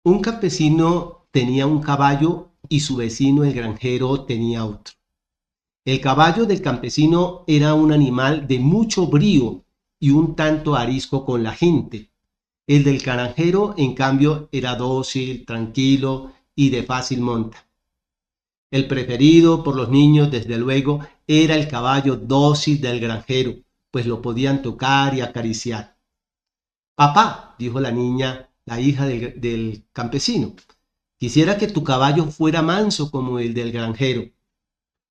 Un campesino tenía un caballo y su vecino el granjero tenía otro. El caballo del campesino era un animal de mucho brío y un tanto arisco con la gente. El del granjero, en cambio, era dócil, tranquilo y de fácil monta. El preferido por los niños, desde luego, era el caballo dócil del granjero, pues lo podían tocar y acariciar. «Papá», dijo la niña, la hija del campesino, «quisiera que tu caballo fuera manso como el del granjero».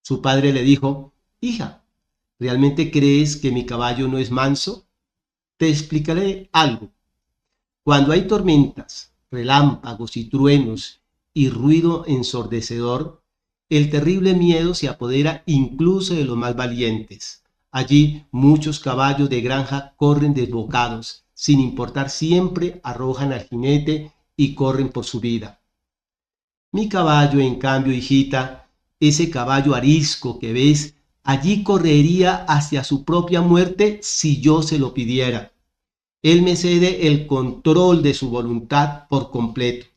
Su padre le dijo: «Hija, ¿realmente crees que mi caballo no es manso? Te explicaré algo. Cuando hay tormentas, relámpagos y truenos y ruido ensordecedor, el terrible miedo se apodera incluso de los más valientes. Allí muchos caballos de granja corren desbocados, sin importar, siempre arrojan al jinete y corren por su vida. Mi caballo, en cambio, hijita, ese caballo arisco que ves, allí correría hacia su propia muerte si yo se lo pidiera. Él me cede el control de su voluntad por completo,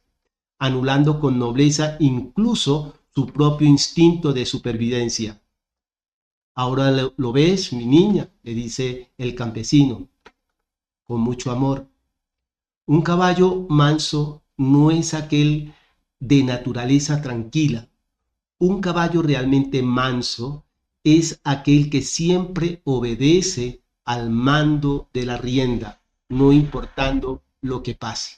anulando con nobleza incluso su propio instinto de supervivencia». «Ahora lo ves, mi niña», le dice el campesino, con mucho amor. «Un caballo manso no es aquel de naturaleza tranquila. Un caballo realmente manso es aquel que siempre obedece al mando de la rienda, no importando lo que pase».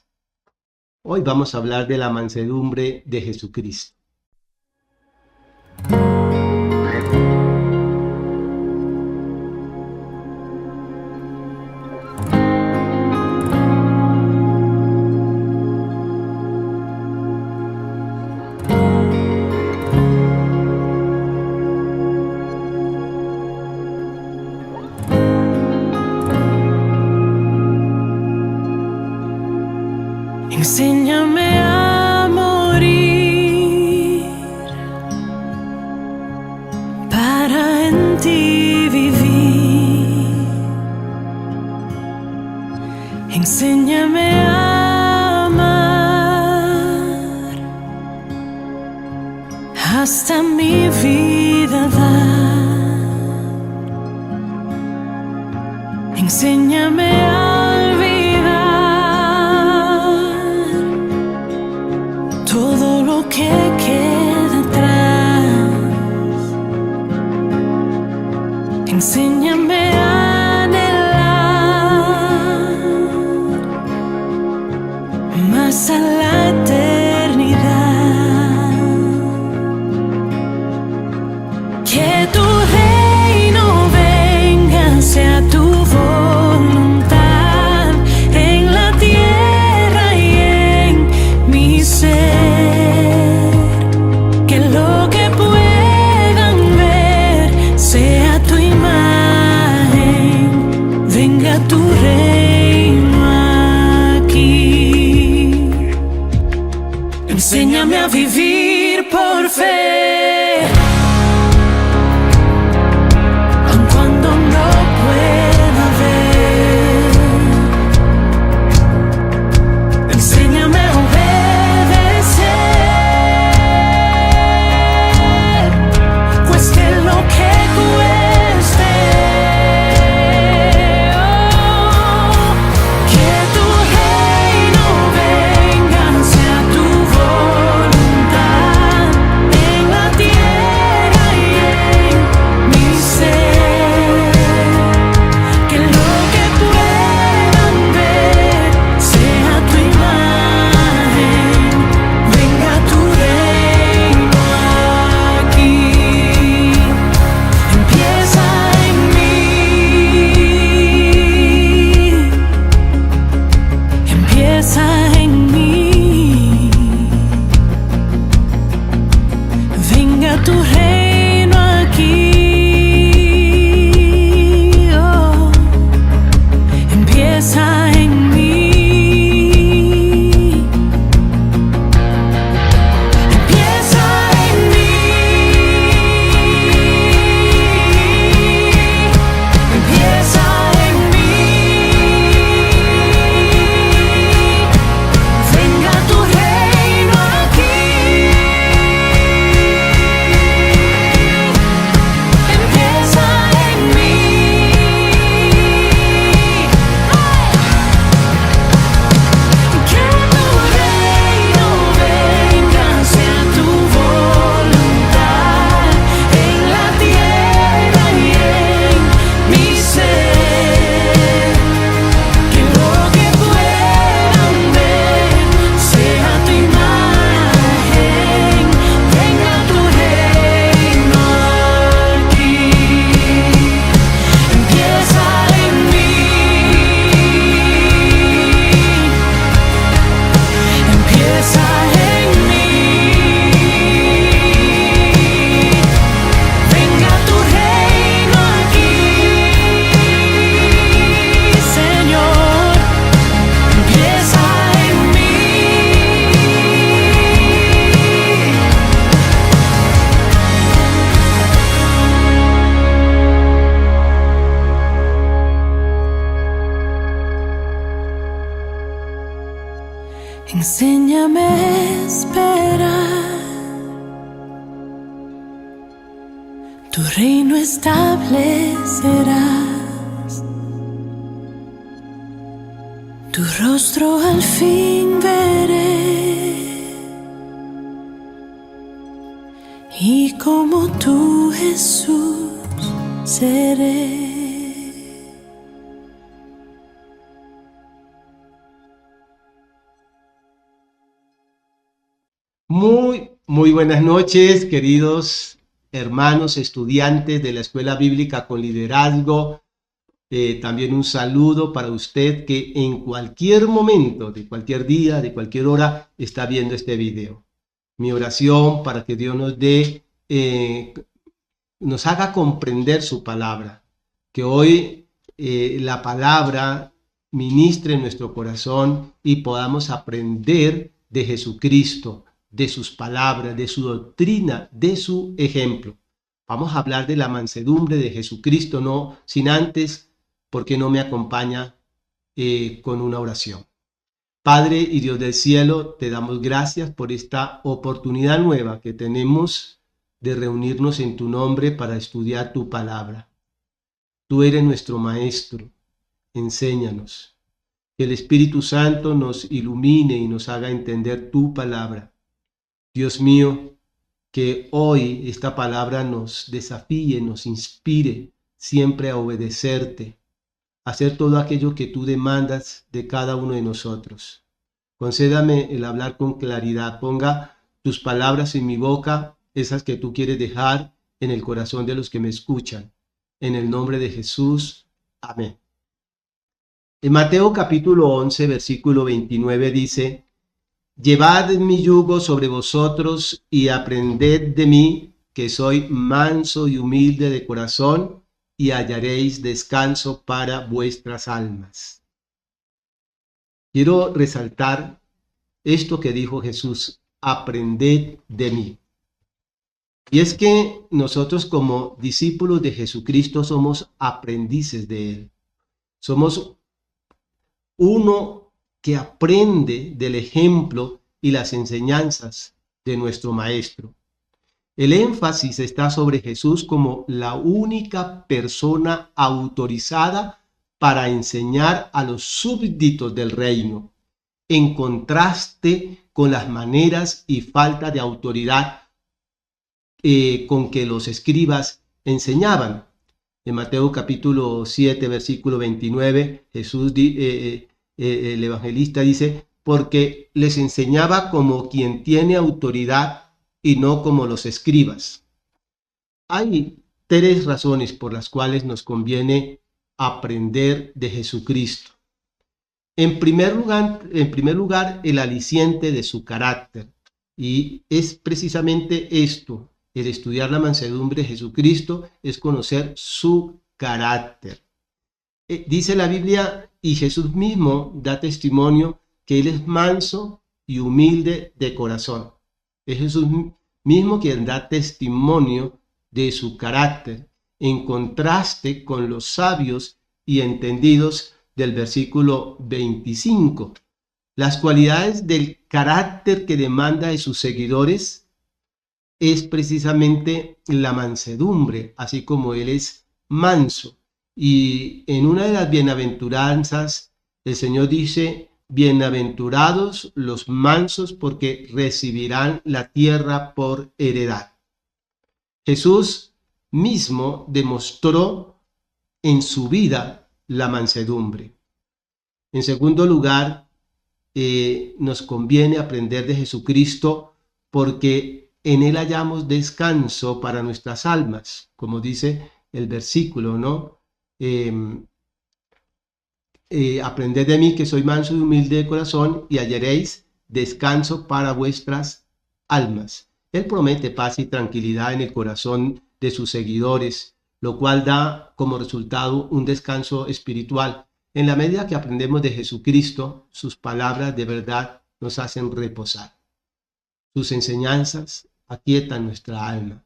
Hoy vamos a hablar de la mansedumbre de Jesucristo. Enséñame a morir para en ti vivir. Enséñame a amar hasta mi vida dar. Enséñame a todo lo que queda atrás. Enséñame a anhelar más a la eternidad. Que tu reino venga, sea tu voluntad en la tierra y en mi ser. Tu reino aquí. Enséñame a vivir por fe, aun cuando no pueda ver. Enséñame a obedecer, cueste lo que cueste. La tierra Enséñame a esperar, tu reino establecerás, tu rostro al fin veré, y como tú, Jesús, seré. Muy buenas noches, queridos hermanos estudiantes de la Escuela Bíblica con Liderazgo. También un saludo para usted que en cualquier momento, de cualquier día, de cualquier hora, está viendo este video. Mi oración para que Dios nos haga comprender su palabra, que hoy la palabra ministre en nuestro corazón y podamos aprender de Jesucristo, de sus palabras, de su doctrina, de su ejemplo. Vamos a hablar de la mansedumbre de Jesucristo, no sin antes, porque no me acompaña con una oración. Padre y Dios del cielo, te damos gracias por esta oportunidad nueva que tenemos de reunirnos en tu nombre para estudiar tu palabra. Tú eres nuestro maestro, enséñanos. Que el Espíritu Santo nos ilumine y nos haga entender tu palabra. Dios mío, que hoy esta palabra nos desafíe, nos inspire siempre a obedecerte, a hacer todo aquello que tú demandas de cada uno de nosotros. Concédame el hablar con claridad, ponga tus palabras en mi boca, esas que tú quieres dejar en el corazón de los que me escuchan. En el nombre de Jesús, amén. En Mateo capítulo 11, versículo 29 dice: Llevad mi yugo sobre vosotros y aprended de mí, que soy manso y humilde de corazón, y hallaréis descanso para vuestras almas. Quiero resaltar esto que dijo Jesús: aprended de mí. Y es que nosotros como discípulos de Jesucristo somos aprendices de Él. Somos uno que aprende del ejemplo y las enseñanzas de nuestro Maestro. El énfasis está sobre Jesús como la única persona autorizada para enseñar a los súbditos del reino, en contraste con las maneras y falta de autoridad con que los escribas enseñaban. En Mateo capítulo 7, versículo 29, Jesús, el evangelista dice: porque les enseñaba como quien tiene autoridad y no como los escribas. Hay tres razones por las cuales nos conviene aprender de Jesucristo. En primer lugar, el aliciente de su carácter. Y es precisamente esto, el estudiar la mansedumbre de Jesucristo, es conocer su carácter. Dice la Biblia, y Jesús mismo da testimonio, que Él es manso y humilde de corazón. Es Jesús mismo quien da testimonio de su carácter, en contraste con los sabios y entendidos del versículo 25. Las cualidades del carácter que demanda de sus seguidores es precisamente la mansedumbre, así como Él es manso. Y en una de las bienaventuranzas, el Señor dice: bienaventurados los mansos, porque recibirán la tierra por heredad. Jesús mismo demostró en su vida la mansedumbre. En segundo lugar, nos conviene aprender de Jesucristo porque en Él hallamos descanso para nuestras almas, como dice el versículo, ¿no? Aprended de mí, que soy manso y humilde de corazón, y hallaréis descanso para vuestras almas. Él promete paz y tranquilidad en el corazón de sus seguidores, lo cual da como resultado un descanso espiritual. En la medida que aprendemos de Jesucristo, sus palabras de verdad nos hacen reposar. Sus enseñanzas aquietan nuestra alma.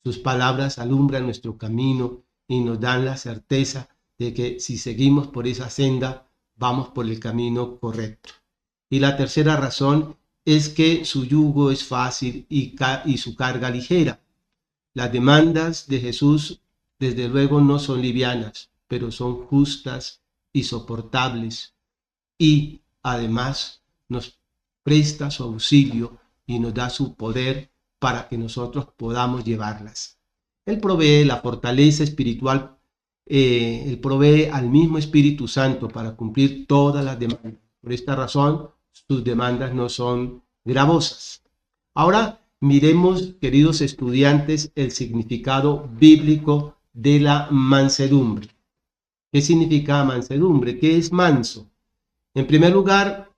Sus palabras alumbran nuestro camino y nos dan la certeza de que si seguimos por esa senda, vamos por el camino correcto. Y la tercera razón es que su yugo es fácil y su carga ligera. Las demandas de Jesús, desde luego, no son livianas, pero son justas y soportables. Y además nos presta su auxilio y nos da su poder para que nosotros podamos llevarlas. Él provee la fortaleza espiritual, Él provee al mismo Espíritu Santo para cumplir todas las demandas. Por esta razón, sus demandas no son gravosas. Ahora miremos, queridos estudiantes, el significado bíblico de la mansedumbre. ¿Qué significa mansedumbre? ¿Qué es manso? En primer lugar,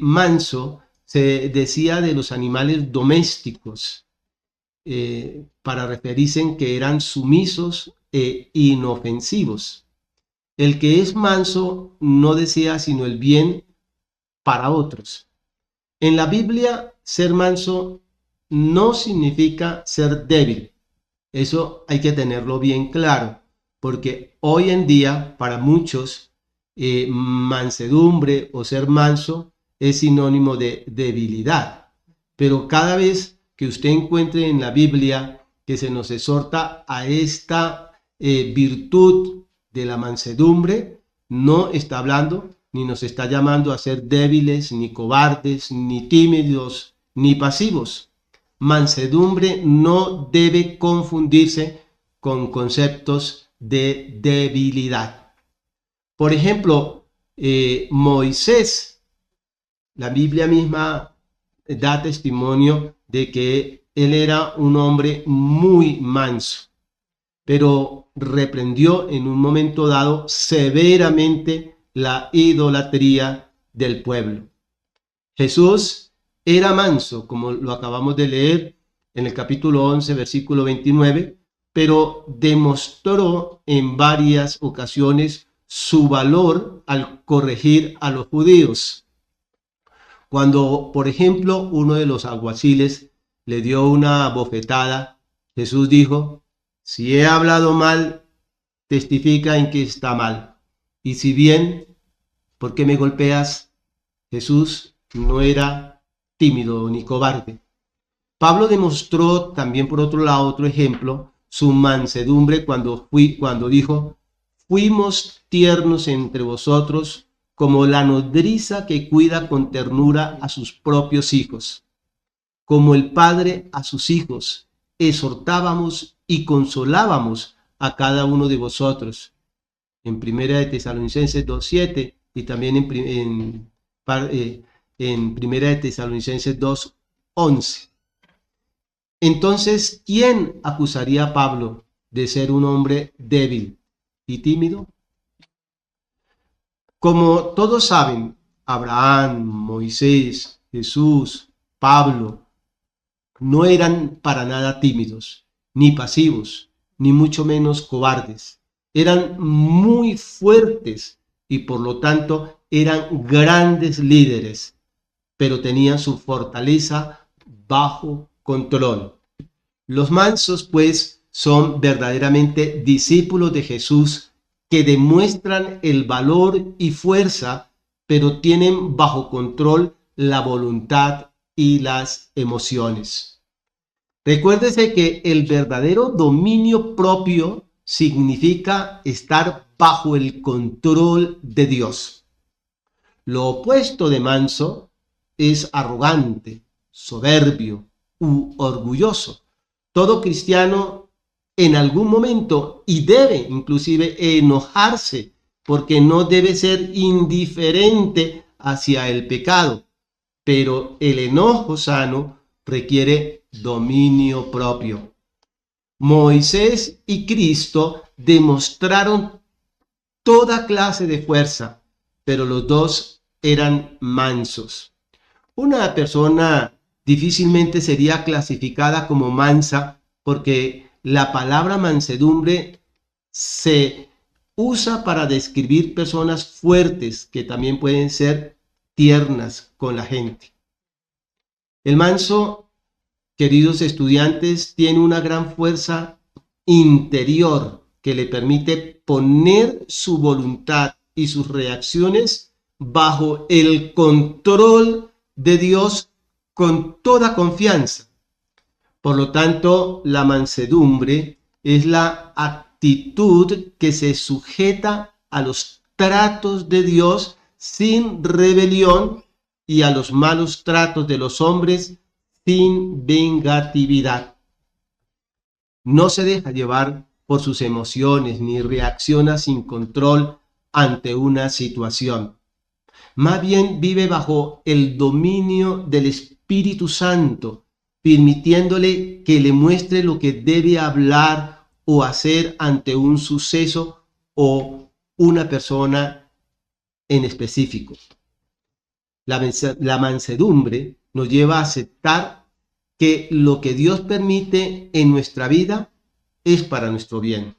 manso se decía de los animales domésticos, para referirse en que eran sumisos e inofensivos. El que es manso no desea sino el bien para otros. En la Biblia, ser manso no significa ser débil. Eso hay que tenerlo bien claro, porque hoy en día para muchos mansedumbre o ser manso es sinónimo de debilidad. Pero cada vez que usted encuentre en la Biblia que se nos exhorta a esta virtud de la mansedumbre, no está hablando ni nos está llamando a ser débiles, ni cobardes, ni tímidos, ni pasivos. Mansedumbre no debe confundirse con conceptos de debilidad. Por ejemplo, Moisés, la Biblia misma da testimonio de que él era un hombre muy manso, pero reprendió en un momento dado severamente la idolatría del pueblo. Jesús era manso, como lo acabamos de leer en el capítulo 11, versículo 29, pero demostró en varias ocasiones su valor al corregir a los judíos. Cuando, por ejemplo, uno de los alguaciles le dio una bofetada, Jesús dijo: si he hablado mal, testifica en que está mal. Y si bien, ¿por qué me golpeas? Jesús no era tímido ni cobarde. Pablo demostró también, por otro lado, otro ejemplo, su mansedumbre cuando dijo: fuimos tiernos entre vosotros como la nodriza que cuida con ternura a sus propios hijos. Como el padre a sus hijos, exhortábamos y consolábamos a cada uno de vosotros. En Primera de Tesalonicenses 2:7 y también en Primera de Tesalonicenses 2:11. Entonces, ¿quién acusaría a Pablo de ser un hombre débil y tímido? Como todos saben, Abraham, Moisés, Jesús, Pablo, no eran para nada tímidos, ni pasivos, ni mucho menos cobardes. Eran muy fuertes y por lo tanto eran grandes líderes, pero tenían su fortaleza bajo control. Los mansos, pues, son verdaderamente discípulos de Jesús que demuestran el valor y fuerza, pero tienen bajo control la voluntad y las emociones. Recuérdese que el verdadero dominio propio significa estar bajo el control de Dios. Lo opuesto de manso es arrogante, soberbio u orgulloso. Todo cristiano en algún momento, y debe inclusive enojarse, porque no debe ser indiferente hacia el pecado, pero el enojo sano requiere dominio propio. Moisés y Cristo demostraron toda clase de fuerza, pero los dos eran mansos. Una persona difícilmente sería clasificada como mansa porque la palabra mansedumbre se usa para describir personas fuertes que también pueden ser tiernas con la gente. El manso, queridos estudiantes, tiene una gran fuerza interior que le permite poner su voluntad y sus reacciones bajo el control de Dios con toda confianza. Por lo tanto, la mansedumbre es la actitud que se sujeta a los tratos de Dios sin rebelión y a los malos tratos de los hombres sin vengatividad. No se deja llevar por sus emociones ni reacciona sin control ante una situación. Más bien vive bajo el dominio del Espíritu Santo, permitiéndole que le muestre lo que debe hablar o hacer ante un suceso o una persona en específico. La mansedumbre nos lleva a aceptar que lo que Dios permite en nuestra vida es para nuestro bien.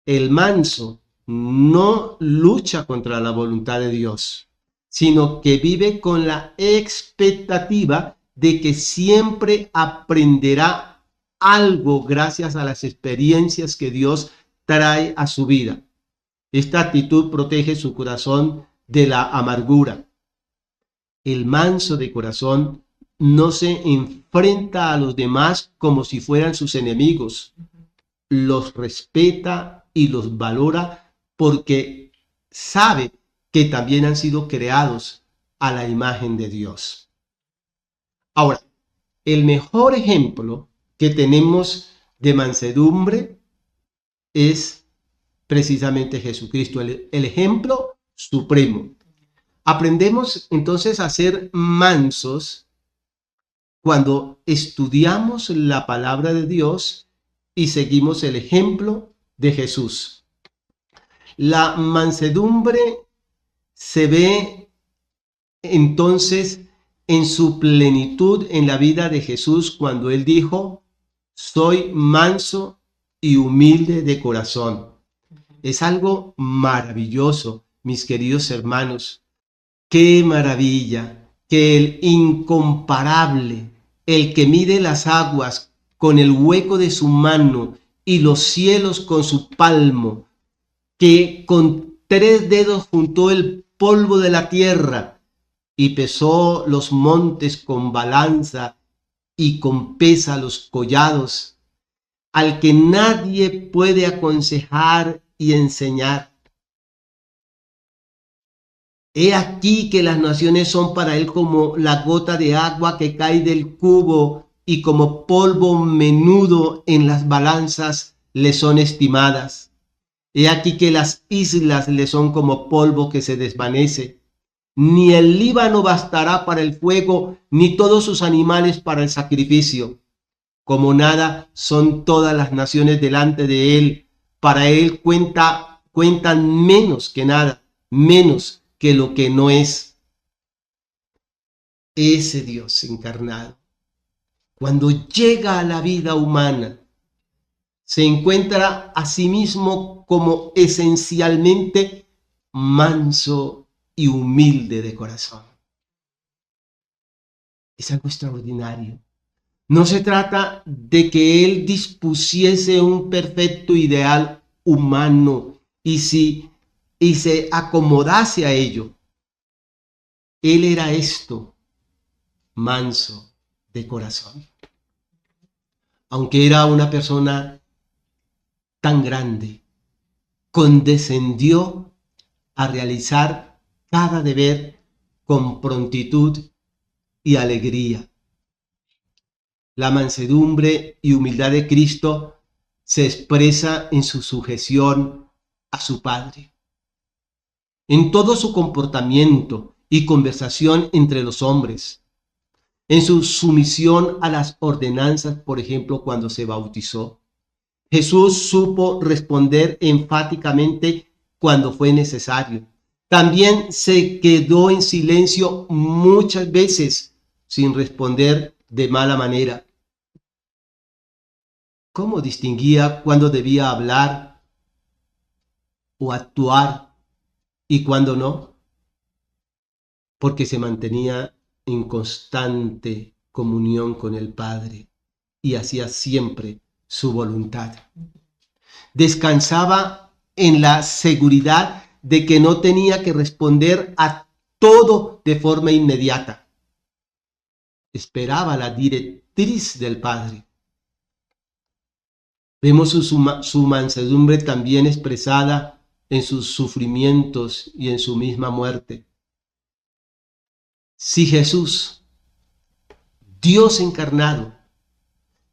El manso no lucha contra la voluntad de Dios, sino que vive con la expectativa de que siempre aprenderá algo gracias a las experiencias que Dios trae a su vida. Esta actitud protege su corazón de la amargura. El manso de corazón no se enfrenta a los demás como si fueran sus enemigos. Los respeta y los valora porque sabe que también han sido creados a la imagen de Dios. Ahora, el mejor ejemplo que tenemos de mansedumbre es precisamente Jesucristo, el ejemplo supremo. Aprendemos entonces a ser mansos cuando estudiamos la palabra de Dios y seguimos el ejemplo de Jesús. La mansedumbre se ve entonces en su plenitud en la vida de Jesús cuando él dijo: soy manso y humilde de corazón. Es algo maravilloso, mis queridos hermanos. Qué maravilla que el incomparable, el que mide las aguas con el hueco de su mano y los cielos con su palmo, que con 3 dedos juntó el polvo de la tierra y pesó los montes con balanza y con pesa los collados, al que nadie puede aconsejar y enseñar. He aquí que las naciones son para él como la gota de agua que cae del cubo y como polvo menudo en las balanzas le son estimadas. He aquí que las islas le son como polvo que se desvanece. Ni el Líbano bastará para el fuego, ni todos sus animales para el sacrificio. Como nada son todas las naciones delante de él. Para él cuentan menos que nada, menos que lo que no es. Ese Dios encarnado, cuando llega a la vida humana, se encuentra a sí mismo como esencialmente manso y humilde de corazón. Es algo extraordinario. No se trata de que él dispusiese un perfecto ideal humano y se acomodase a ello. Él era esto, manso de corazón. Aunque era una persona tan grande, condescendió a realizar cada deber con prontitud y alegría. La mansedumbre y humildad de Cristo se expresa en su sujeción a su Padre. En todo su comportamiento y conversación entre los hombres. En su sumisión a las ordenanzas, por ejemplo, cuando se bautizó. Jesús supo responder enfáticamente cuando fue necesario. También se quedó en silencio muchas veces sin responder de mala manera. ¿Cómo distinguía cuándo debía hablar o actuar y cuándo no? Porque se mantenía en constante comunión con el Padre y hacía siempre su voluntad. Descansaba en la seguridad de que no tenía que responder a todo de forma inmediata. Esperaba la directriz del Padre. Vemos su mansedumbre también expresada en sus sufrimientos y en su misma muerte. Si Jesús, Dios encarnado,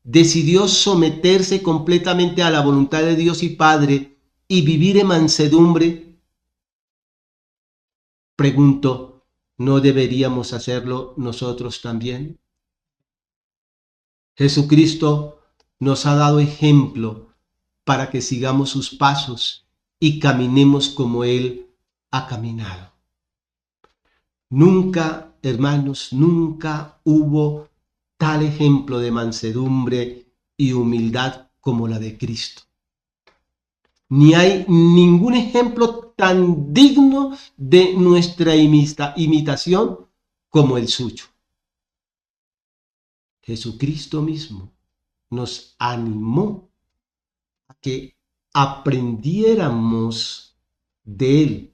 decidió someterse completamente a la voluntad de Dios y Padre y vivir en mansedumbre, pregunto, ¿no deberíamos hacerlo nosotros también? Jesucristo nos ha dado ejemplo para que sigamos sus pasos y caminemos como Él ha caminado. Nunca, hermanos, nunca hubo tal ejemplo de mansedumbre y humildad como la de Cristo. Ni hay ningún ejemplo tan digno de nuestra imitación como el suyo. Jesucristo mismo nos animó a que aprendiéramos de Él.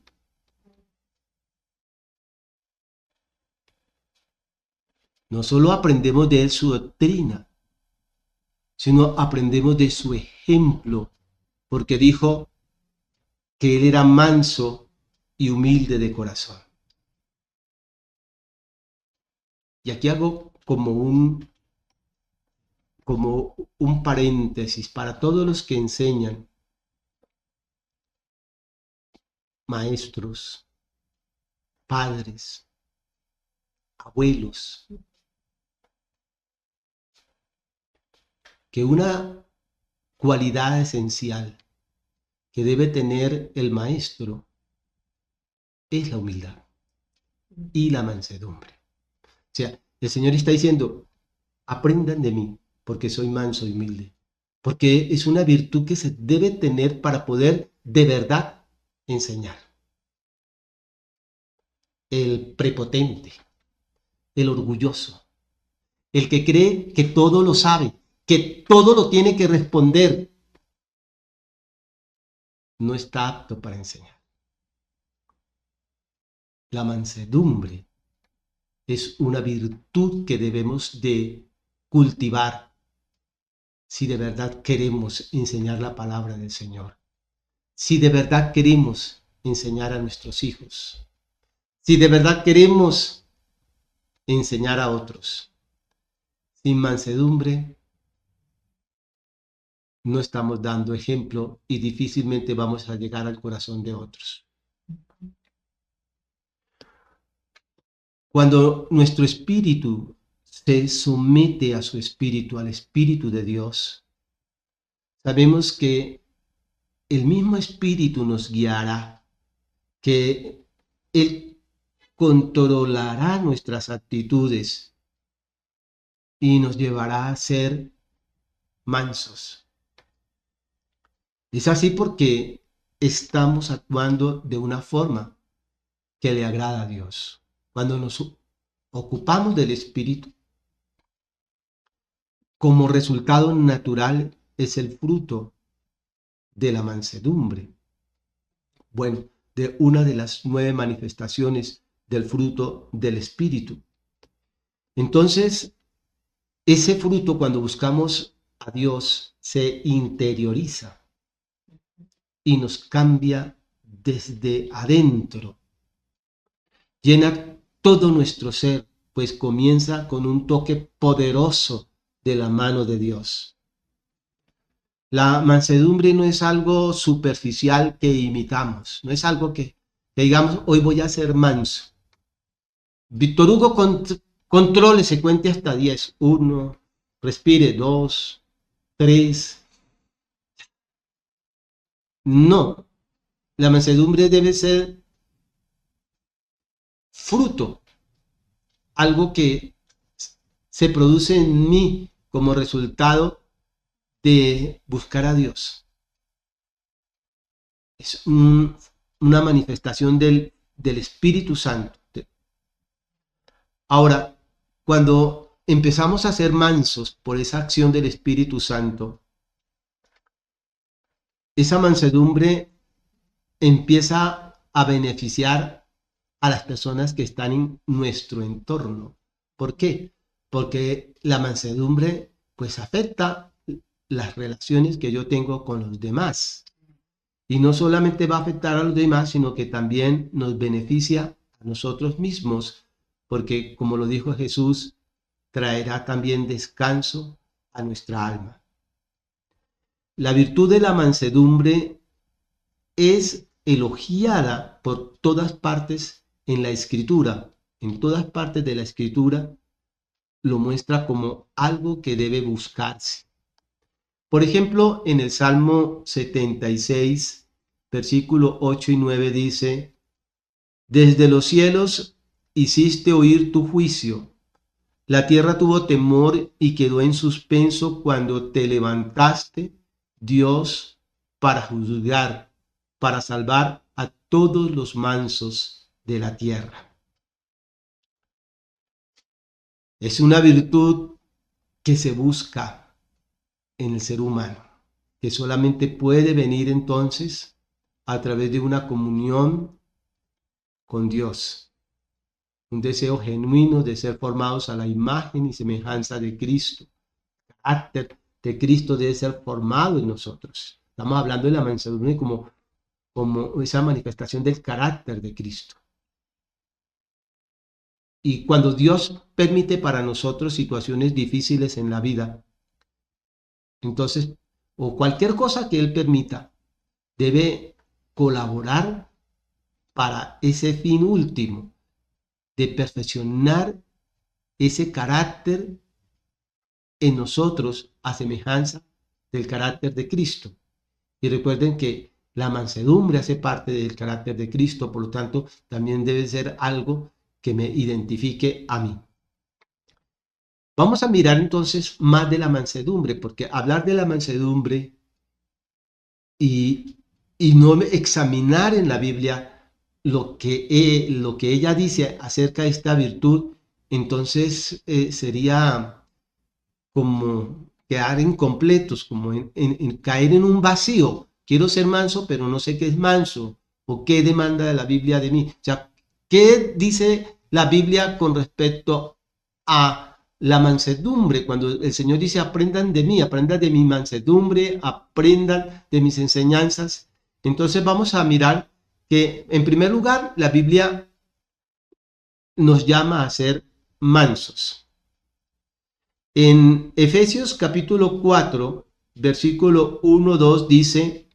No solo aprendemos de Él su doctrina, sino aprendemos de su ejemplo, porque dijo que Él era manso y humilde de corazón. Y aquí hago como un paréntesis para todos los que enseñan, maestros, padres, abuelos, que una cualidad esencial que debe tener el maestro es la humildad y la mansedumbre. O sea, el Señor está diciendo, aprendan de mí, porque soy manso y humilde, porque es una virtud que se debe tener para poder de verdad enseñar. El prepotente, el orgulloso, el que cree que todo lo sabe, que todo lo tiene que responder, no está apto para enseñar. La mansedumbre es una virtud que debemos de cultivar si de verdad queremos enseñar la palabra del Señor, si de verdad queremos enseñar a nuestros hijos, si de verdad queremos enseñar a otros. Sin mansedumbre no estamos dando ejemplo y difícilmente vamos a llegar al corazón de otros. Cuando nuestro espíritu se somete a su espíritu, al espíritu de Dios, sabemos que el mismo espíritu nos guiará, que Él controlará nuestras actitudes y nos llevará a ser mansos. Es así porque estamos actuando de una forma que le agrada a Dios. Cuando nos ocupamos del Espíritu, como resultado natural es el fruto de la mansedumbre. Bueno, de una de las 9 manifestaciones del fruto del Espíritu. Entonces, ese fruto, cuando buscamos a Dios, se interioriza y nos cambia desde adentro. Llena todo nuestro ser, pues comienza con un toque poderoso de la mano de Dios. La mansedumbre no es algo superficial que imitamos, no es algo que digamos, hoy voy a ser manso. Víctor Hugo, controle, se cuente hasta 10. 1, respire, 2, 3. No, la mansedumbre debe ser fruto, algo que se produce en mí como resultado de buscar a Dios. Es una manifestación del Espíritu Santo. Ahora, cuando empezamos a ser mansos por esa acción del Espíritu Santo, esa mansedumbre empieza a beneficiar a las personas que están en nuestro entorno. ¿Por qué? Porque la mansedumbre pues afecta las relaciones que yo tengo con los demás. Y no solamente va a afectar a los demás, sino que también nos beneficia a nosotros mismos, porque como lo dijo Jesús, traerá también descanso a nuestra alma. La virtud de la mansedumbre es elogiada por todas partes en la Escritura. En todas partes de la Escritura lo muestra como algo que debe buscarse. Por ejemplo, en el Salmo 76, versículo 8 y 9 dice: Desde los cielos hiciste oír tu juicio. La tierra tuvo temor y quedó en suspenso cuando te levantaste, Dios, para juzgar, para salvar a todos los mansos de la tierra. Es una virtud que se busca en el ser humano, que solamente puede venir entonces a través de una comunión con Dios, un deseo genuino de ser formados a la imagen y semejanza de Cristo. El carácter de Cristo debe ser formado en nosotros. Estamos hablando de la mansedumbre como esa manifestación del carácter de Cristo. Y cuando Dios permite para nosotros situaciones difíciles en la vida, entonces, o cualquier cosa que Él permita, debe colaborar para ese fin último, de perfeccionar ese carácter en nosotros a semejanza del carácter de Cristo. Y recuerden que la mansedumbre hace parte del carácter de Cristo, por lo tanto, también debe ser algo que me identifique a mí. Vamos a mirar entonces más de la mansedumbre, porque hablar de la mansedumbre y no examinar en la Biblia lo que ella dice acerca de esta virtud, entonces sería como quedar incompletos, como en caer en un vacío. Quiero ser manso, pero no sé qué es manso, o qué demanda de la Biblia de mí. O sea, ¿qué dice la Biblia con respecto a la mansedumbre? Cuando el Señor dice: aprendan de mí, aprendan de mi mansedumbre, aprendan de mis enseñanzas. Entonces vamos a mirar que, en primer lugar, la Biblia nos llama a ser mansos. En Efesios capítulo 4, versículo 1-2 dice: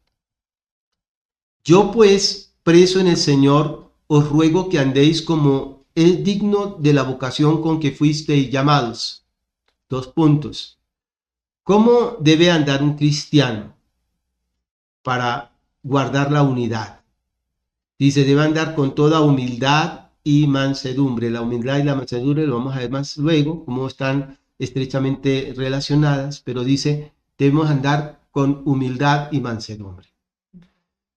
Yo pues, preso en el Señor, os ruego que andéis como es digno de la vocación con que fuisteis llamados. 2 puntos. ¿Cómo debe andar un cristiano para guardar la unidad? Dice, debe andar con toda humildad y mansedumbre. La humildad y la mansedumbre lo vamos a ver más luego, cómo están estrechamente relacionadas, pero dice, debemos andar con humildad y mansedumbre.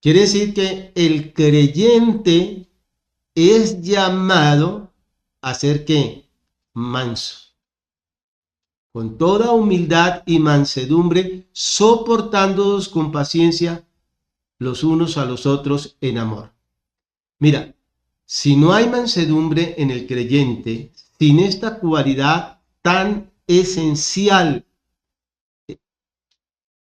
Quiere decir que el creyente es llamado a ser ¿qué? Manso. Con toda humildad y mansedumbre, soportándoos con paciencia los unos a los otros en amor. Mira, si no hay mansedumbre en el creyente, sin esta cualidad tan esencial,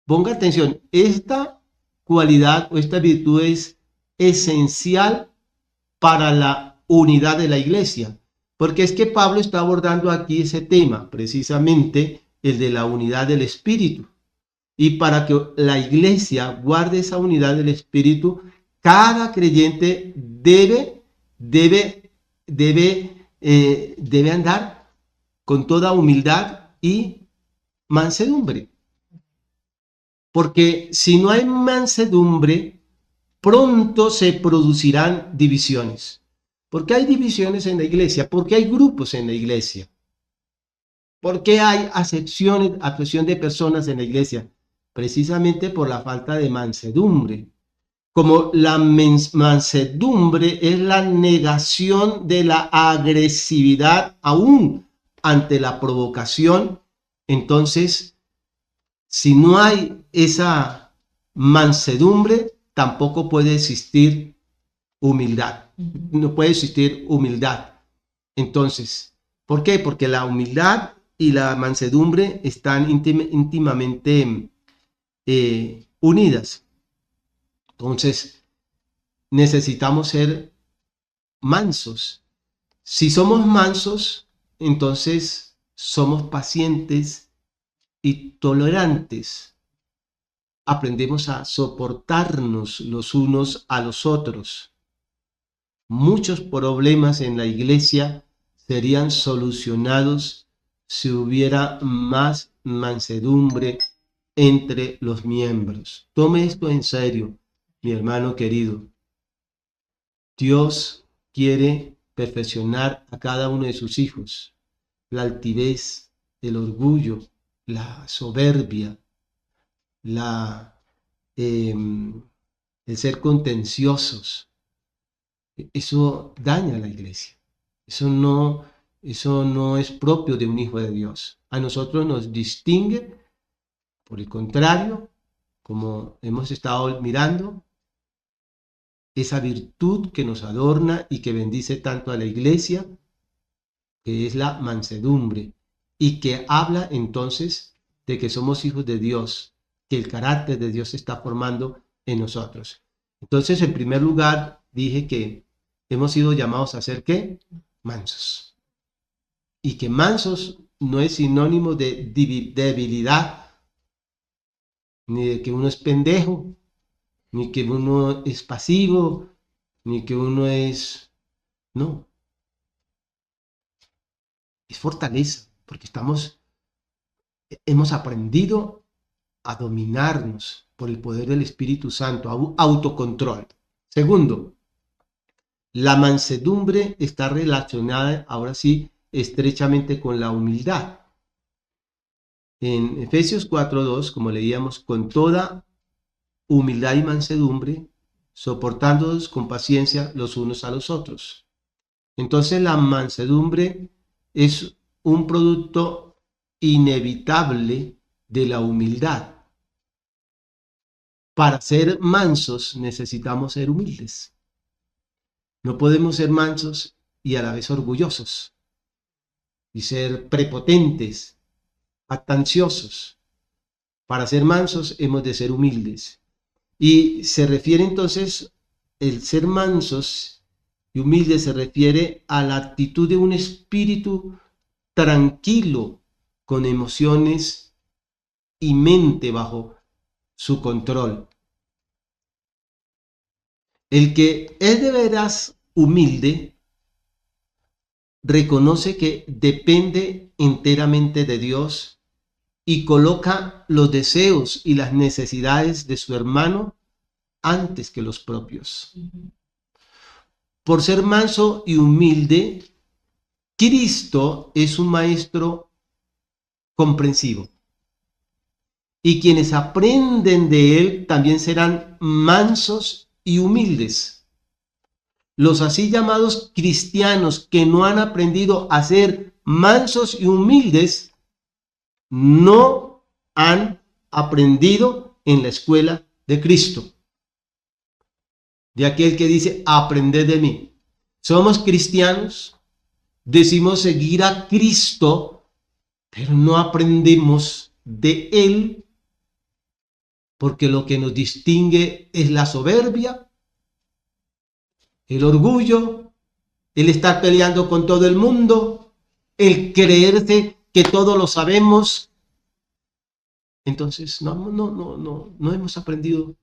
ponga atención, esta cualidad o esta virtud es esencial para la unidad de la iglesia, porque es que Pablo está abordando aquí ese tema, precisamente el de la unidad del Espíritu. Y para que la iglesia guarde esa unidad del Espíritu, cada creyente debe andar con toda humildad y mansedumbre. Porque si no hay mansedumbre, pronto se producirán divisiones. ¿Por qué hay divisiones en la iglesia? ¿Por qué hay grupos en la iglesia? ¿Por qué hay acepción de personas en la iglesia? Precisamente por la falta de mansedumbre. Como la mansedumbre es la negación de la agresividad aún ante la provocación, entonces, si no hay esa mansedumbre, tampoco puede existir humildad. No puede existir humildad. Entonces, ¿por qué? Porque la humildad y la mansedumbre están íntimamente unidas. Entonces, necesitamos ser mansos. Si somos mansos, entonces somos pacientes y tolerantes. Aprendemos a soportarnos los unos a los otros. Muchos problemas en la iglesia serían solucionados si hubiera más mansedumbre entre los miembros. Tome esto en serio, mi hermano querido. Dios quiere perfeccionar a cada uno de sus hijos. La altivez, el orgullo, la soberbia, el ser contenciosos, eso daña a la iglesia. Eso no es propio de un hijo de Dios. A nosotros nos distingue, por el contrario, como hemos estado mirando, esa virtud que nos adorna y que bendice tanto a la iglesia, que es la mansedumbre, y que habla entonces de que somos hijos de Dios, que el carácter de Dios se está formando en nosotros. Entonces, en primer lugar, dije que hemos sido llamados a ser, ¿qué? Mansos. Y que mansos no es sinónimo de debilidad, ni de que uno es pendejo, ni que uno es pasivo, ni que uno es... No. Es fortaleza, porque hemos aprendido a dominarnos por el poder del Espíritu Santo, autocontrol. Segundo, la mansedumbre está relacionada, ahora sí, estrechamente con la humildad. En Efesios 4:2, como leíamos, con toda humildad y mansedumbre, soportándonos con paciencia los unos a los otros. Entonces la mansedumbre es un producto inevitable de la humildad. Para ser mansos necesitamos ser humildes. No podemos ser mansos y a la vez orgullosos y ser prepotentes, jactanciosos. Para ser mansos hemos de ser humildes. Y se refiere entonces, el ser mansos y humildes se refiere a la actitud de un espíritu tranquilo, con emociones y mente bajo su control. El que es de veras humilde reconoce que depende enteramente de Dios y coloca los deseos y las necesidades de su hermano antes que los propios. Por ser manso y humilde, Cristo es un maestro comprensivo. Y quienes aprenden de él también serán mansos y humildes. Los así llamados cristianos que no han aprendido a ser mansos y humildes, no han aprendido en la escuela de Cristo. De aquel que dice, aprended de mí. Somos cristianos, decimos seguir a Cristo, pero no aprendemos de él, porque lo que nos distingue es la soberbia, el orgullo, el estar peleando con todo el mundo, el creerse que todo lo sabemos. Entonces no hemos aprendido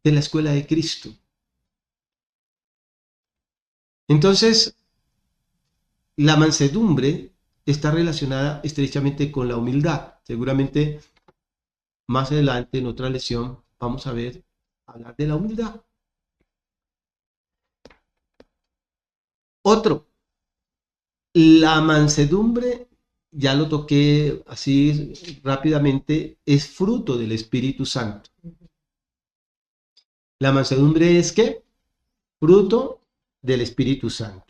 de la escuela de Cristo. Entonces, la mansedumbre está relacionada estrechamente con la humildad. Seguramente más adelante en otra lección vamos a hablar de la humildad. Otro, la mansedumbre, ya lo toqué así rápidamente, es fruto del Espíritu Santo. La mansedumbre es ¿qué? Fruto del Espíritu Santo.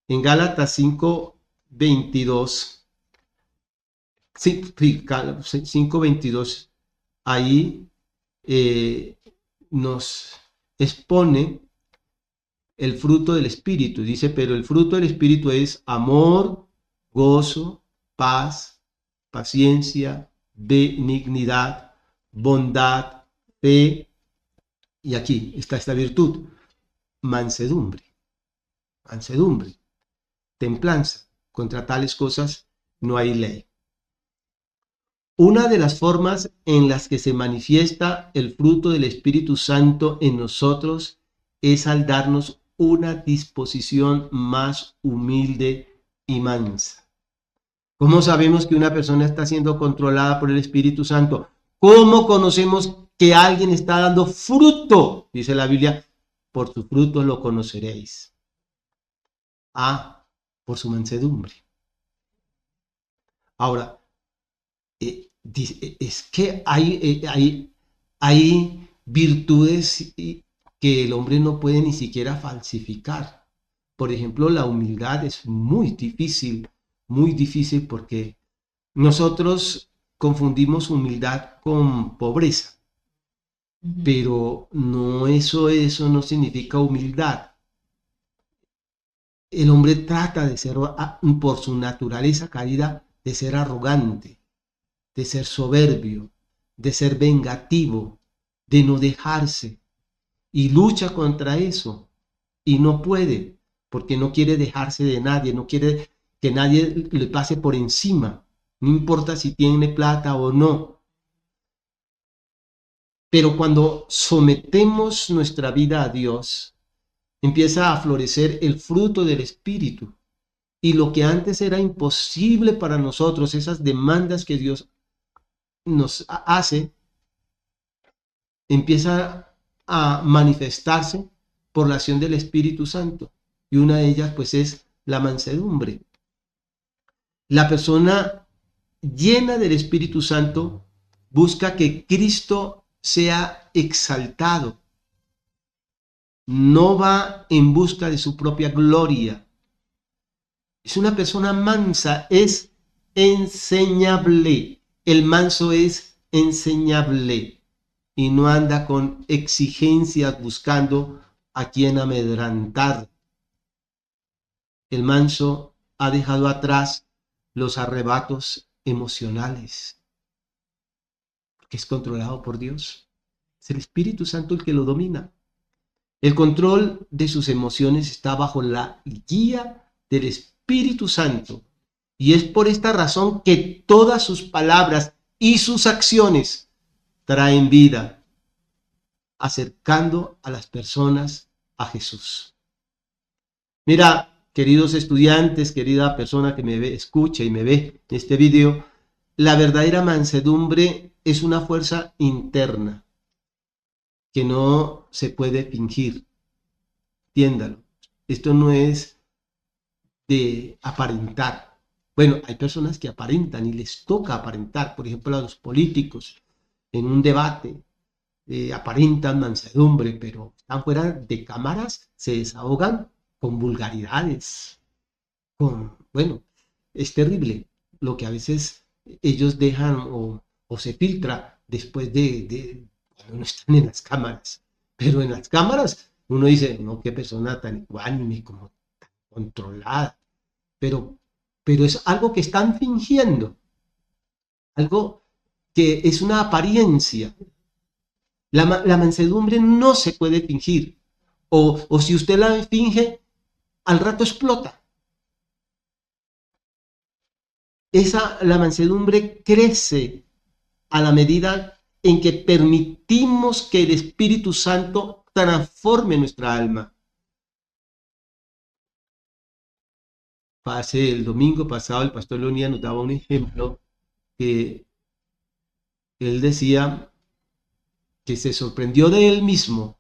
En Gálatas 5:22, 5:22, ahí nos expone el fruto del Espíritu. Dice, pero el fruto del Espíritu es amor, gozo, paz, paciencia, benignidad, bondad, fe, y aquí está esta virtud, mansedumbre, mansedumbre, templanza. Contra tales cosas no hay ley. Una de las formas en las que se manifiesta el fruto del Espíritu Santo en nosotros es al darnos una disposición más humilde y mansa. ¿Cómo sabemos que una persona está siendo controlada por el Espíritu Santo? ¿Cómo conocemos que alguien está dando fruto? Dice la Biblia, por sus frutos lo conoceréis. Por su mansedumbre. Ahora, es que hay virtudes que el hombre no puede ni siquiera falsificar. Por ejemplo, la humildad es muy difícil porque nosotros confundimos humildad con pobreza, pero no, eso no significa humildad. El hombre trata de ser, por su naturaleza caída, de ser arrogante, de ser soberbio, de ser vengativo, de no dejarse, y lucha contra eso, y no puede, porque no quiere dejarse de nadie, no quiere que nadie le pase por encima, no importa si tiene plata o no. Pero cuando sometemos nuestra vida a Dios, empieza a florecer el fruto del Espíritu. Y lo que antes era imposible para nosotros, esas demandas que Dios nos hace, empieza a manifestarse por la acción del Espíritu Santo. Y una de ellas, pues, es la mansedumbre. La persona llena del Espíritu Santo busca que Cristo sea exaltado. No va en busca de su propia gloria. Es una persona mansa, es enseñable. El manso es enseñable y no anda con exigencias buscando a quien amedrantar. El manso ha dejado atrás los arrebatos emocionales, porque es controlado por Dios. Es el Espíritu Santo el que lo domina. El control de sus emociones está bajo la guía del Espíritu Santo. Y es por esta razón que todas sus palabras y sus acciones traen vida, acercando a las personas a Jesús. Mira, queridos estudiantes, querida persona que me ve, escucha y me ve en este video, la verdadera mansedumbre es una fuerza interna que no se puede fingir. Entiéndalo. Esto no es de aparentar. Bueno, hay personas que aparentan y les toca aparentar. Por ejemplo, a los políticos en un debate aparentan mansedumbre, pero están fuera de cámaras, se desahogan con vulgaridades. Bueno, es terrible lo que a veces ellos dejan o se filtra después de cuando no están en las cámaras. Pero en las cámaras uno dice, no, qué persona tan ecuánime, como tan controlada. Pero es algo que están fingiendo, algo que es una apariencia. La mansedumbre no se puede fingir, o si usted la finge, al rato explota. La mansedumbre crece a la medida en que permitimos que el Espíritu Santo transforme nuestra alma. El domingo pasado el pastor Leonía nos daba un ejemplo que él decía que se sorprendió de él mismo,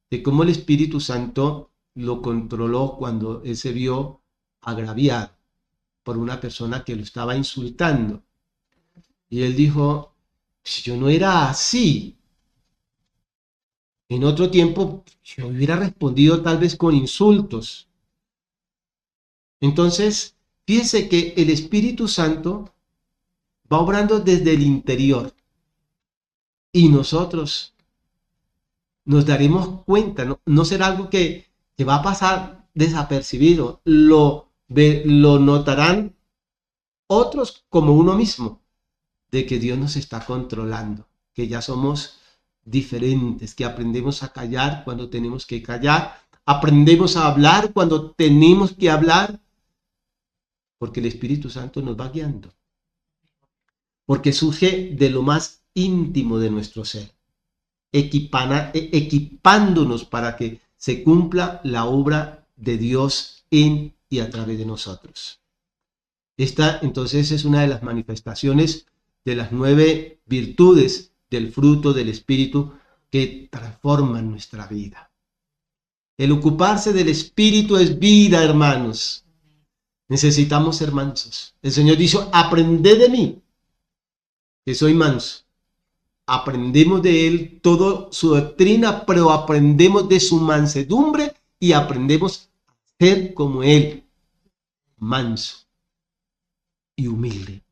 de cómo el Espíritu Santo lo controló cuando él se vio agraviado por una persona que lo estaba insultando. Y él dijo, si yo no era así, en otro tiempo yo hubiera respondido tal vez con insultos. Entonces, fíjese que el Espíritu Santo va obrando desde el interior y nosotros nos daremos cuenta, no será algo que que va a pasar desapercibido, lo notarán otros como uno mismo, de que Dios nos está controlando, que ya somos diferentes, que aprendemos a callar cuando tenemos que callar, aprendemos a hablar cuando tenemos que hablar, porque el Espíritu Santo nos va guiando, porque surge de lo más íntimo de nuestro ser, equipándonos para que se cumpla la obra de Dios en y a través de nosotros. Esta entonces es una de las manifestaciones de las 9 virtudes del fruto del Espíritu que transforman nuestra vida. El ocuparse del Espíritu es vida, hermanos. Necesitamos ser mansos. El Señor dijo, aprended de mí, que soy manso. Aprendemos de Él toda su doctrina, pero aprendemos de su mansedumbre y aprendemos a ser como Él, manso y humilde.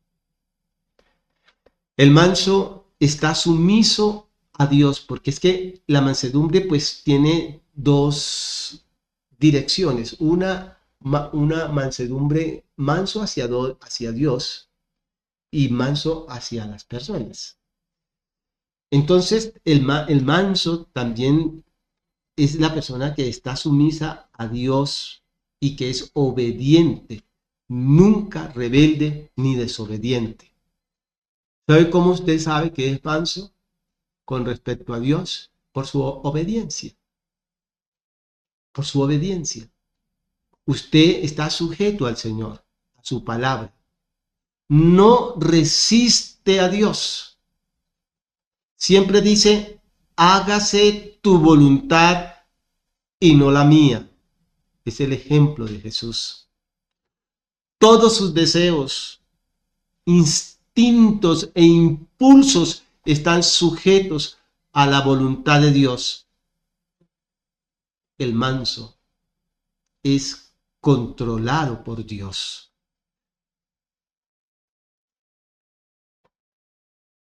El manso está sumiso a Dios, porque es que la mansedumbre pues tiene dos direcciones. Una mansedumbre manso hacia Dios y manso hacia las personas. Entonces el manso también es la persona que está sumisa a Dios y que es obediente, nunca rebelde ni desobediente. ¿Sabe cómo usted sabe que es manso con respecto a Dios? Por su obediencia. Por su obediencia. Usted está sujeto al Señor, a su palabra. No resiste a Dios. Siempre dice, hágase tu voluntad y no la mía. Es el ejemplo de Jesús. Todos sus deseos, instintos e impulsos están sujetos a la voluntad de Dios. El manso es controlado por Dios.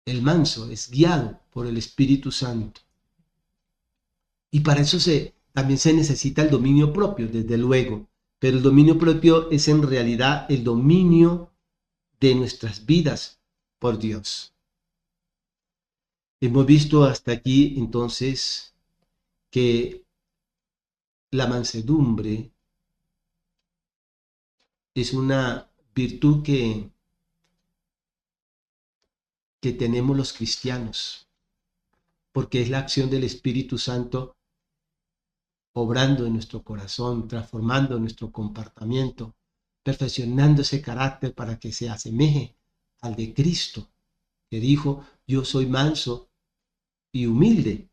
El manso es guiado por el Espíritu Santo. Y para eso también se necesita el dominio propio, desde luego. Pero el dominio propio es en realidad el dominio de nuestras vidas por Dios. Hemos visto hasta aquí entonces que la mansedumbre es una virtud que tenemos los cristianos, porque es la acción del Espíritu Santo obrando en nuestro corazón, transformando nuestro comportamiento, perfeccionando ese carácter para que se asemeje al de Cristo, que dijo, yo soy manso y humilde.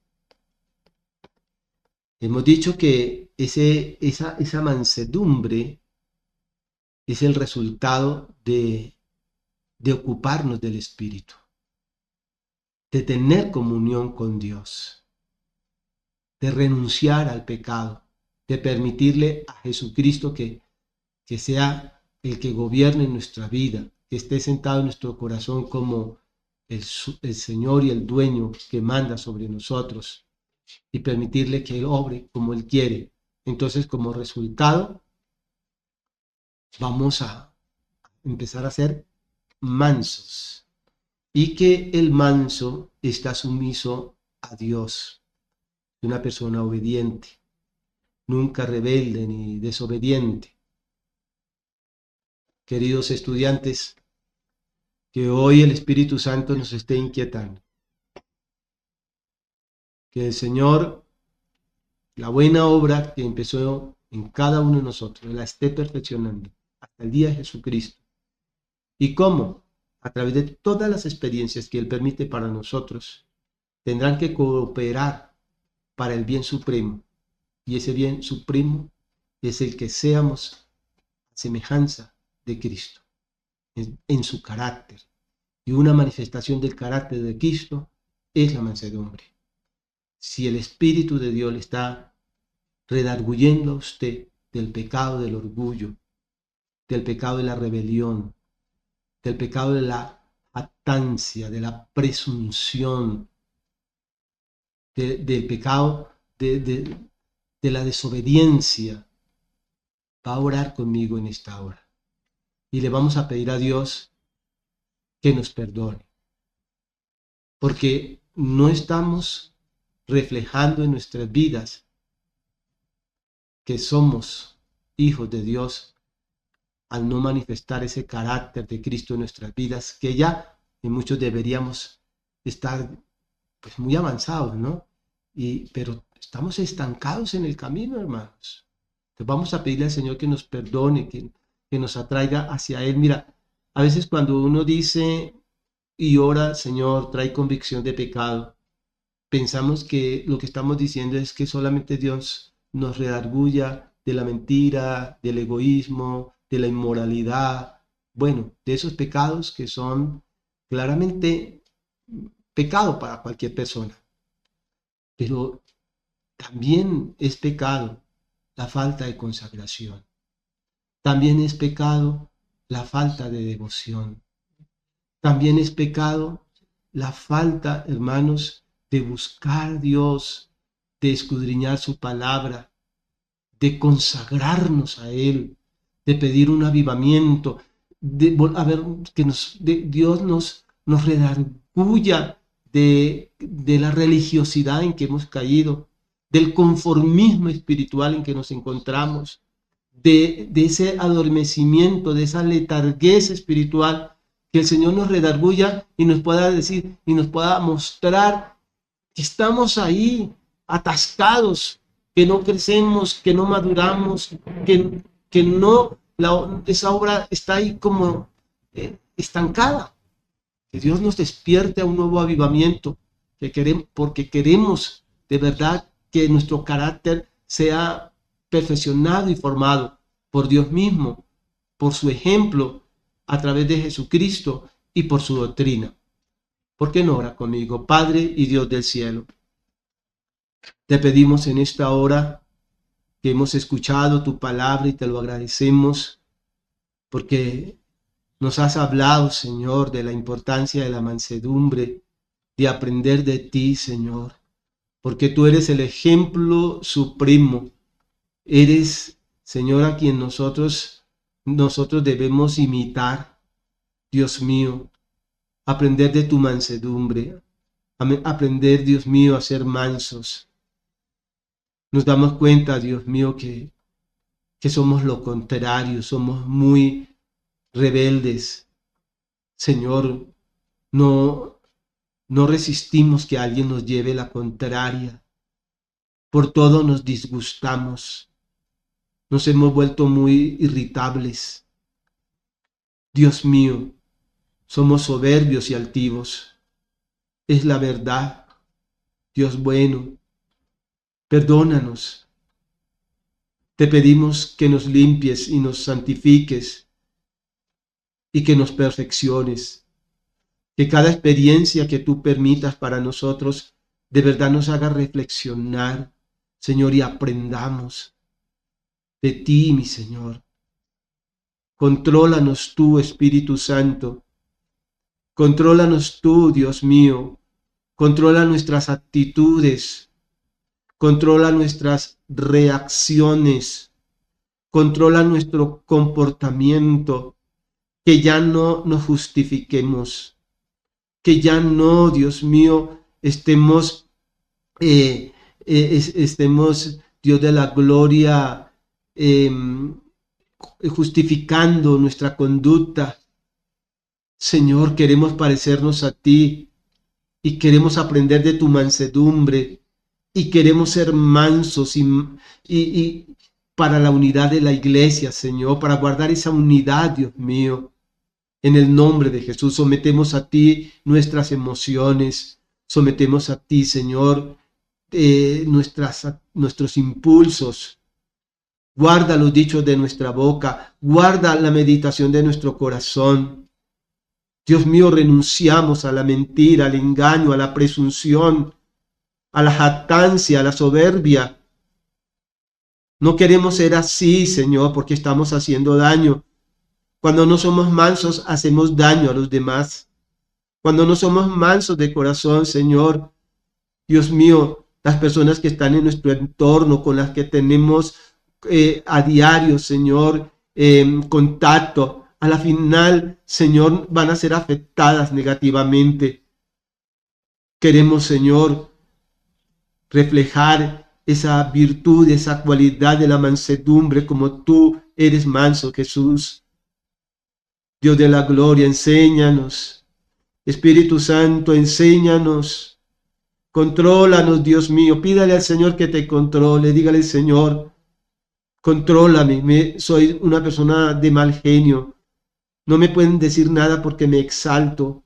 Hemos dicho que esa mansedumbre es el resultado de ocuparnos del Espíritu, de tener comunión con Dios, de renunciar al pecado, de permitirle a Jesucristo que sea el que gobierne nuestra vida, que esté sentado en nuestro corazón como el Señor y el dueño que manda sobre nosotros, y permitirle que Él obre como Él quiere. Entonces, como resultado, vamos a empezar a ser mansos, y que el manso está sumiso a Dios, una persona obediente, nunca rebelde ni desobediente. Queridos estudiantes, que hoy el Espíritu Santo nos esté inquietando. Que el Señor, la buena obra que empezó en cada uno de nosotros, la esté perfeccionando hasta el día de Jesucristo. ¿Y cómo? A través de todas las experiencias que Él permite para nosotros, tendrán que cooperar para el bien supremo. Y ese bien supremo es el que seamos a semejanza de Cristo, en su carácter. Y una manifestación del carácter de Cristo es la mansedumbre. Si el Espíritu de Dios le está redarguyendo a usted del pecado del orgullo, del pecado de la rebelión, del pecado de la jactancia, de la presunción, del pecado de de la desobediencia, va a orar conmigo en esta hora. Y le vamos a pedir a Dios que nos perdone. Porque no estamos reflejando en nuestras vidas que somos hijos de Dios al no manifestar ese carácter de Cristo en nuestras vidas, que ya en muchos deberíamos estar pues muy avanzados, ¿no? Pero estamos estancados en el camino, hermanos. Entonces vamos a pedirle al Señor que nos perdone, que nos atraiga hacia Él. Mira, a veces cuando uno dice y ora, Señor, trae convicción de pecado, pensamos que lo que estamos diciendo es que solamente Dios nos redarguya de la mentira, del egoísmo, de la inmoralidad, bueno, de esos pecados que son claramente pecado para cualquier persona. Pero también es pecado la falta de consagración. También es pecado la falta de devoción. También es pecado la falta, hermanos, de buscar a Dios, de escudriñar su palabra, de consagrarnos a Él, de pedir un avivamiento, a ver que Dios nos redarguya de la religiosidad en que hemos caído, del conformismo espiritual en que nos encontramos, de ese adormecimiento, de esa letarguez espiritual, que el Señor nos redarguya y nos pueda decir y nos pueda mostrar que estamos ahí atascados, que no crecemos, que no maduramos, que no, esa obra está ahí como estancada. Que Dios nos despierte a un nuevo avivamiento, porque queremos de verdad que nuestro carácter sea perfeccionado y formado por Dios mismo, por su ejemplo, a través de Jesucristo y por su doctrina. ¿Por qué no ora conmigo? Padre y Dios del cielo, te pedimos en esta hora que hemos escuchado tu palabra y te lo agradecemos porque nos has hablado, Señor, de la importancia de la mansedumbre, de aprender de ti, Señor, porque tú eres el ejemplo supremo. Eres, Señor, a quien nosotros debemos imitar, Dios mío, aprender de tu mansedumbre, aprender, Dios mío, a ser mansos. Nos damos cuenta, Dios mío, que somos lo contrario, somos muy rebeldes. Señor, no resistimos que alguien nos lleve la contraria. Por todo nos disgustamos. Nos hemos vuelto muy irritables. Dios mío, somos soberbios y altivos. Es la verdad. Dios bueno, perdónanos. Te pedimos que nos limpies y nos santifiques y que nos perfecciones. Que cada experiencia que tú permitas para nosotros de verdad nos haga reflexionar, Señor, y aprendamos de ti, mi Señor. Contrólanos tú, Espíritu Santo. Contrólanos tú, Dios mío. Controla nuestras actitudes. Controla nuestras reacciones. Controla nuestro comportamiento. Que ya no nos justifiquemos. Que ya no, Dios mío, estemos, Dios de la gloria, justificando nuestra conducta. Señor, queremos parecernos a ti y queremos aprender de tu mansedumbre y queremos ser mansos y para la unidad de la iglesia, Señor, para guardar esa unidad, Dios mío. En el nombre de Jesús sometemos a ti nuestras emociones, sometemos a ti, Señor, nuestros impulsos. Guarda los dichos de nuestra boca, guarda la meditación de nuestro corazón. Dios mío, renunciamos a la mentira, al engaño, a la presunción, a la jactancia, a la soberbia. No queremos ser así, Señor, porque estamos haciendo daño. Cuando no somos mansos, hacemos daño a los demás. Cuando no somos mansos de corazón, Señor, Dios mío, las personas que están en nuestro entorno, con las que tenemos a diario, Señor, contacto, a la final, Señor, van a ser afectadas negativamente. Queremos, Señor, reflejar esa virtud, esa cualidad de la mansedumbre, como tú eres manso, Jesús. Dios de la gloria, enséñanos. Espíritu Santo, enséñanos. Contrólanos, Dios mío. Pídale al Señor que te controle. Dígale, Señor, contrólame. Soy una persona de mal genio. No me pueden decir nada porque me exalto.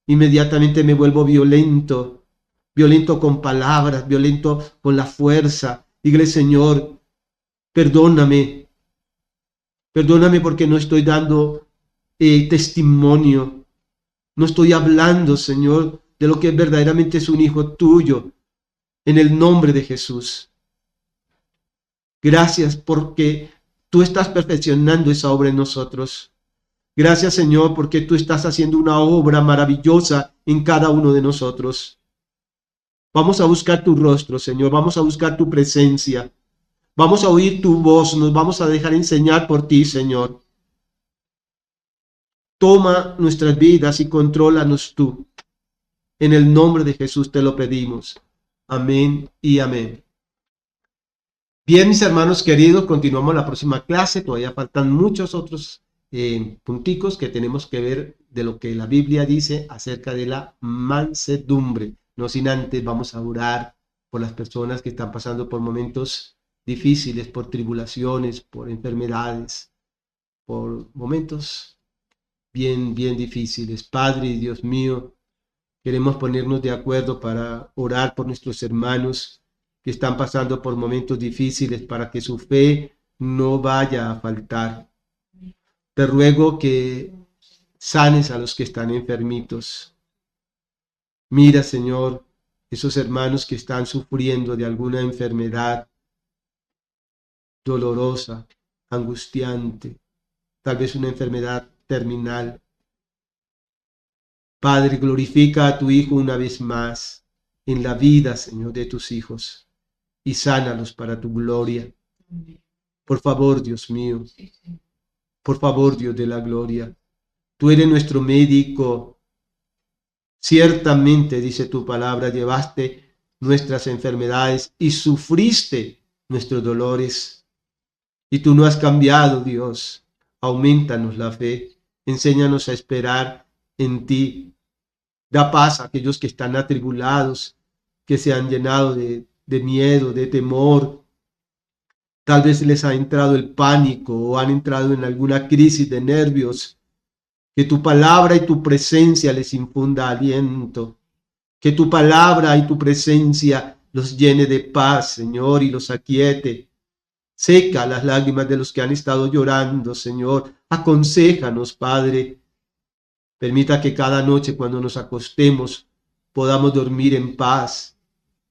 Inmediatamente me vuelvo violento. Violento con palabras, violento con la fuerza. Dígale, Señor, perdóname. Perdóname porque no estoy dando testimonio. No estoy hablando, Señor, de lo que verdaderamente es un hijo tuyo. En el nombre de Jesús. Gracias porque tú estás perfeccionando esa obra en nosotros. Gracias, Señor, porque tú estás haciendo una obra maravillosa en cada uno de nosotros. Vamos a buscar tu rostro, Señor. Vamos a buscar tu presencia. Vamos a oír tu voz. Nos vamos a dejar enseñar por ti, Señor. Toma nuestras vidas y contrólanos tú. En el nombre de Jesús te lo pedimos. Amén y amén. Bien, mis hermanos queridos, continuamos la próxima clase. Todavía faltan muchos otros punticos que tenemos que ver de lo que la Biblia dice acerca de la mansedumbre. No sin antes vamos a orar por las personas que están pasando por momentos difíciles, por tribulaciones, por enfermedades, por momentos bien difíciles. Padre y Dios mío, queremos ponernos de acuerdo para orar por nuestros hermanos que están pasando por momentos difíciles para que su fe no vaya a faltar. Te ruego que sanes a los que están enfermitos. Mira, Señor, esos hermanos que están sufriendo de alguna enfermedad dolorosa, angustiante, tal vez una enfermedad terminal. Padre, glorifica a tu Hijo una vez más en la vida, Señor, de tus hijos y sánalos para tu gloria. Por favor, Dios mío, por favor, Dios de la gloria, tú eres nuestro médico. Ciertamente, dice tu palabra, llevaste nuestras enfermedades y sufriste nuestros dolores. Y tú no has cambiado, Dios. Aumentanos la fe, enséñanos a esperar en ti. Da paz a aquellos que están atribulados, que se han llenado de miedo, de temor. Tal vez les ha entrado el pánico o han entrado en alguna crisis de nervios. Que tu palabra y tu presencia les infunda aliento. Que tu palabra y tu presencia los llene de paz, Señor, y los aquiete. Seca las lágrimas de los que han estado llorando, Señor. Aconséjanos, Padre. Permita que cada noche cuando nos acostemos podamos dormir en paz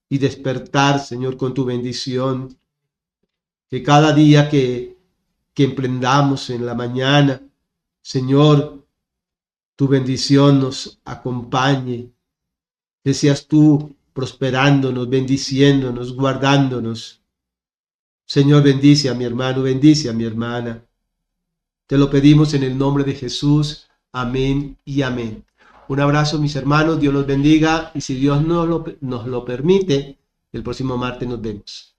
y despertar, Señor, con tu bendición. Que cada día que emprendamos en la mañana, Señor, tu bendición nos acompañe. Que seas tú prosperándonos, bendiciéndonos, guardándonos. Señor, bendice a mi hermano, bendice a mi hermana. Te lo pedimos en el nombre de Jesús. Amén y amén. Un abrazo, mis hermanos. Dios los bendiga. Y si Dios nos lo permite, el próximo martes nos vemos.